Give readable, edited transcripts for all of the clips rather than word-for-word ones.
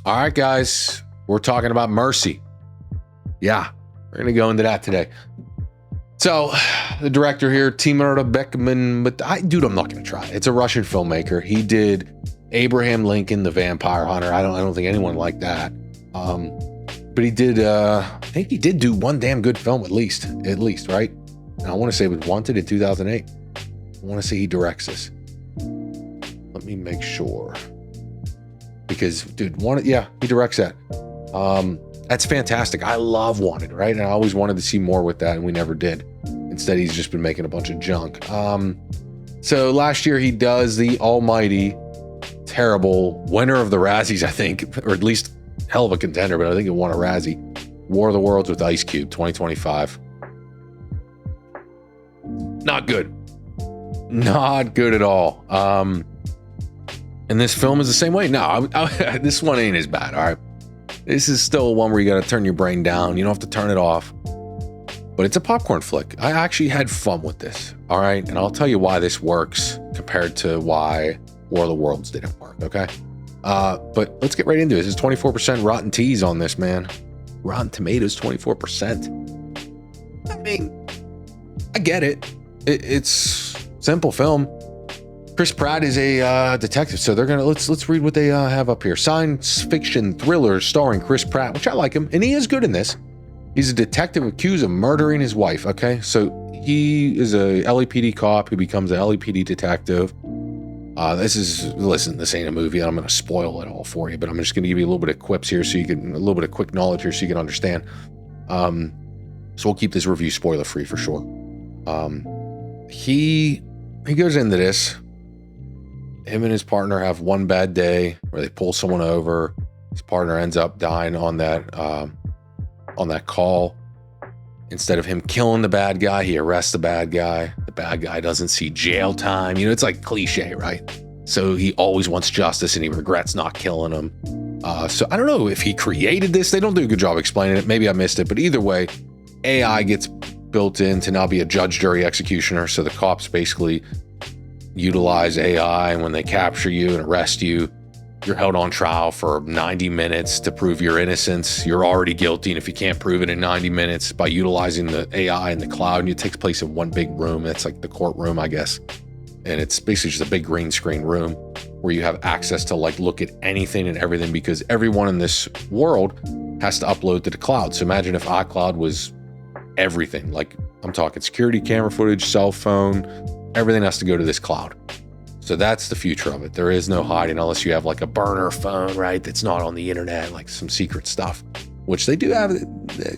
All right, guys, we're talking about Mercy. Yeah, we're going to go into that today. So, the director here, Timur Beckman, but I'm not going to try. It's a Russian filmmaker. He did Abraham Lincoln, the Vampire Hunter. I don't think anyone liked that. But he did, I think he did do one damn good film at least, right? And I want to say it was Wanted in 2008. I want to say he directs this. Let me make sure. Because, dude, he directs that. That's fantastic. I love Wanted, right? And I always wanted to see more with that, and we never did. Instead, he's just been making a bunch of junk. So last year, he does the almighty, terrible winner of the Razzies, I think, or at least hell of a contender, but I think it won a Razzie. War of the Worlds with Ice Cube, 2025. Not good. Not good at all. And this film is the same way. No, this one ain't as bad, all right? This is still one where you got to turn your brain down. You don't have to turn it off. But it's a popcorn flick. I actually had fun with this, all right? And I'll tell you why this works compared to why War of the Worlds didn't work, okay? But let's get right into it. This is 24% Rotten Teas on this, man. Rotten Tomatoes, 24%. I mean, I get it. It's simple film. Chris Pratt is a detective, so they're gonna let's read what they have up here. Science fiction thriller starring Chris Pratt, which I like him, and he is good in this. He's a detective accused of murdering his wife. Okay, so he is a LAPD cop who becomes a LAPD detective. Listen, this ain't a movie. I'm gonna spoil it all for you, but I'm just gonna give you a little bit of quips here, a little bit of quick knowledge here, so you can understand. So we'll keep this review spoiler free for sure. He goes into this. Him and his partner have one bad day where they pull someone over. His partner ends up dying on that call. Instead of him killing the bad guy, he arrests the bad guy. The bad guy doesn't see jail time. You know, it's like cliche, right? So he always wants justice and he regrets not killing him. So I don't know if he created this. They don't do a good job explaining it. Maybe I missed it. But either way, AI gets built in to now be a judge, jury, executioner. So the cops basically utilize AI, and when they capture you and arrest you, you're held on trial for 90 minutes to prove your innocence. You're already guilty, and if you can't prove it in 90 minutes by utilizing the AI in the cloud, and it takes place in one big room, that's like the courtroom, I guess. And it's basically just a big green screen room where you have access to like look at anything and everything, because everyone in this world has to upload to the cloud. So imagine if iCloud was everything. Like, I'm talking security camera footage, cell phone, everything has to go to this cloud. So that's the future of it. There is no hiding unless you have like a burner phone, right? That's not on the internet, like some secret stuff, which they do have.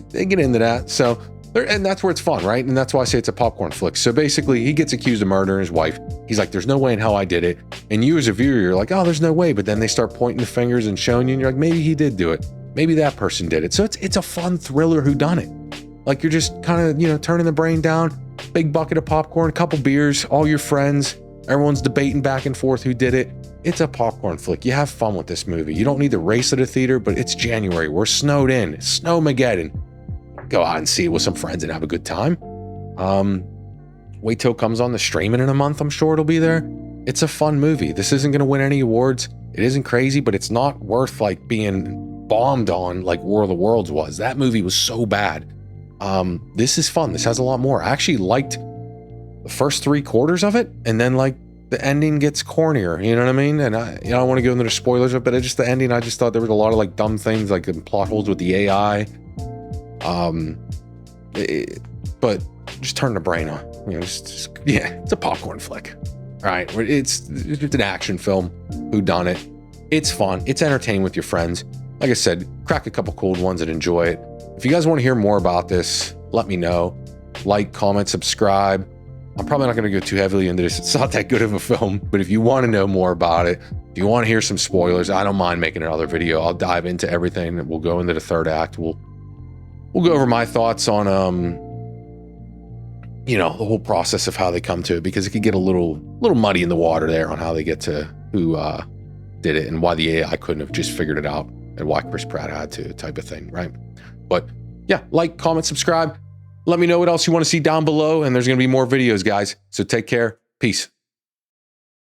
They get into that. So, and that's where it's fun, right? And that's why I say it's a popcorn flick. So basically, he gets accused of murdering his wife. He's like, there's no way in hell I did it. And you as a viewer, you're like, oh, there's no way. But then they start pointing the fingers and showing you, and you're like, maybe he did do it. Maybe that person did it. So it's a fun thriller whodunit. Like, you're just kind of, turning the brain down, big bucket of popcorn, a couple beers, all your friends, everyone's debating back and forth who did it. It's a popcorn flick. You have fun with this movie. You don't need to race at a theater, but it's January. We're snowed in. Snowmageddon. Go out and see it with some friends and have a good time. Wait till it comes on the streaming in a month. I'm sure it'll be there. It's a fun movie. This isn't going to win any awards. It isn't crazy, but it's not worth like being bombed on like War of the Worlds was. That movie was so bad. This is fun. This has a lot more. I actually liked the first 3/4 of it, and then like the ending gets cornier, you know what I mean? And I don't want to go into the spoilers of it, but just the ending, I just thought there was a lot of like dumb things, like plot holes with the AI. But just turn the brain on, it's a popcorn flick. All right, it's just an action film. Whodunit. It's fun. It's entertaining with your friends. Like I said, crack a couple cold ones and enjoy it. If you guys want to hear more about this, let me know. Like, comment, subscribe. I'm probably not going to go too heavily into this. It's not that good of a film, but if you want to know more about it, if you want to hear some spoilers, I don't mind making another video. I'll dive into everything. We'll go into the third act. We'll go over my thoughts on, the whole process of how they come to it, because it could get a little muddy in the water there on how they get to who did it and why the AI couldn't have just figured it out and why Chris Pratt had to, type of thing, right? But yeah, like, comment, subscribe. Let me know what else you want to see down below, and there's going to be more videos, guys. So take care. Peace.